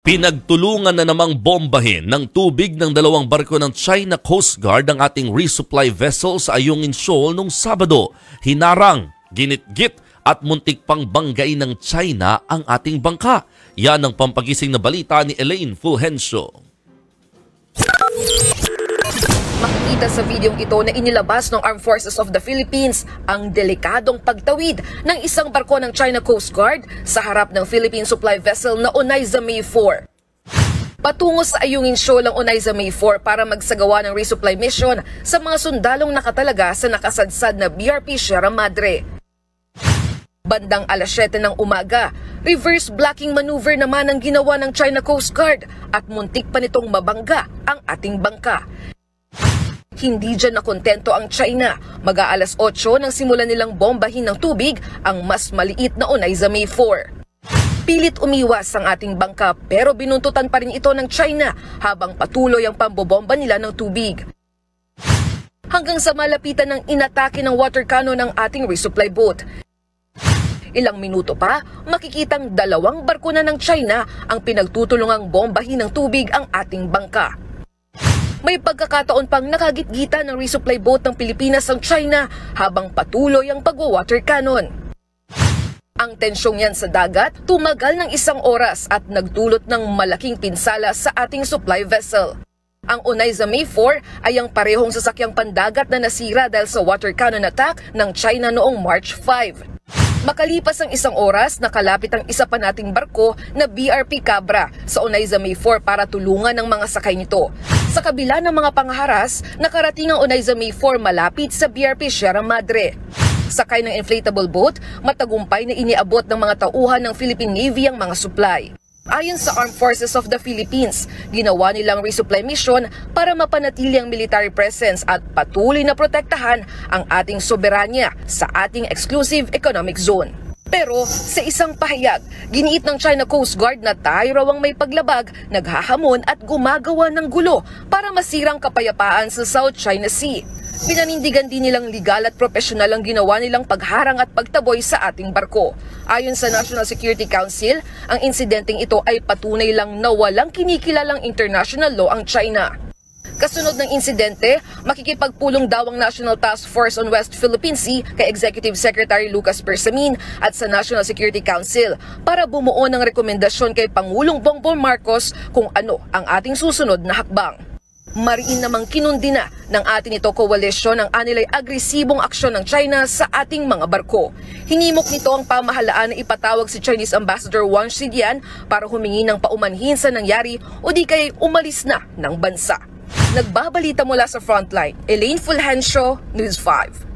Pinagtulungan na namang bombahin ng tubig ng dalawang barko ng China Coast Guard ang ating resupply vessel sa Ayungin Shoal noong Sabado. Hinarang, ginitgit at muntik pang banggay ng China ang ating bangka. Yan ang pampagising na balita ni Elaine Fulgencio. Makikita sa videong ito na inilabas ng Armed Forces of the Philippines ang delikadong pagtawid ng isang barko ng China Coast Guard sa harap ng Philippine supply vessel na Onaiza May 4. Patungo sa Ayungin Shoal ang Onaiza May 4 para magsagawa ng resupply mission sa mga sundalong nakatalaga sa nakasadsad na BRP Sierra Madre. Bandang alas 7 ng umaga, reverse blocking maneuver naman ang ginawa ng China Coast Guard at muntik pa nitong mabangga ang ating bangka. Hindi dyan nakontento ang China. Mag-aalas 8 nang simulan nilang bombahin ng tubig ang mas maliit na Onaiza May 4. Pilit umiwas ang ating bangka pero binuntutan pa rin ito ng China habang patuloy ang pambobomba nila ng tubig. Hanggang sa malapitan ng inatake ng water cannon ng ating resupply boat. Ilang minuto pa, makikitang dalawang barko na ng China ang pinagtutulungang bombahin ng tubig ang ating bangka. May pagkakataon pang nakagitgitan ng resupply boat ng Pilipinas ang China habang patuloy ang pagwa-water cannon. Ang tensyong yan sa dagat tumagal ng 1 oras at nagdulot ng malaking pinsala sa ating supply vessel. Ang Onaiza May 4 ay ang parehong sasakyang pandagat na nasira dahil sa water cannon attack ng China noong March 5. Makalipas ang 1 oras, nakalapit ang isa pa nating barko na BRP Cabra sa Onaiza May 4 para tulungan ang mga sakay nito. Sa kabila ng mga pangharas, nakarating ang Onaiza May 4 malapit sa BRP Sierra Madre. Sakay ng inflatable boat, matagumpay na iniabot ng mga tauhan ng Philippine Navy ang mga supply. Ayon sa Armed Forces of the Philippines, ginawa nilang resupply mission para mapanatili ang military presence at patuloy na protektahan ang ating soberanya sa ating exclusive economic zone. Pero sa isang pahayag, giniit ng China Coast Guard na tayo raw ang may paglabag, naghahamon at gumagawa ng gulo para masirang kapayapaan sa South China Sea. Pinanindigan din nilang legal at profesional ang ginawa nilang pagharang at pagtaboy sa ating barko. Ayon sa National Security Council, ang insidenteng ito ay patunay lang na walang kinikilalang international law ang China. Kasunod ng insidente, makikipagpulong daw ang National Task Force on West Philippine Sea kay Executive Secretary Lucas Bersamin at sa National Security Council para bumuo ng rekomendasyon kay Pangulong Bongbong Marcos kung ano ang ating susunod na hakbang. Mariin namang kinundi na ng atin ito koalisyon ang anilay agresibong aksyon ng China sa ating mga barko. Hinimok nito ang pamahalaan na ipatawag si Chinese Ambassador Wang Shidian para humingi ng paumanhin sa nangyari o di kaya umalis na ng bansa. Nagbabalita mula sa Frontline, Elaine Fulgencio, News 5.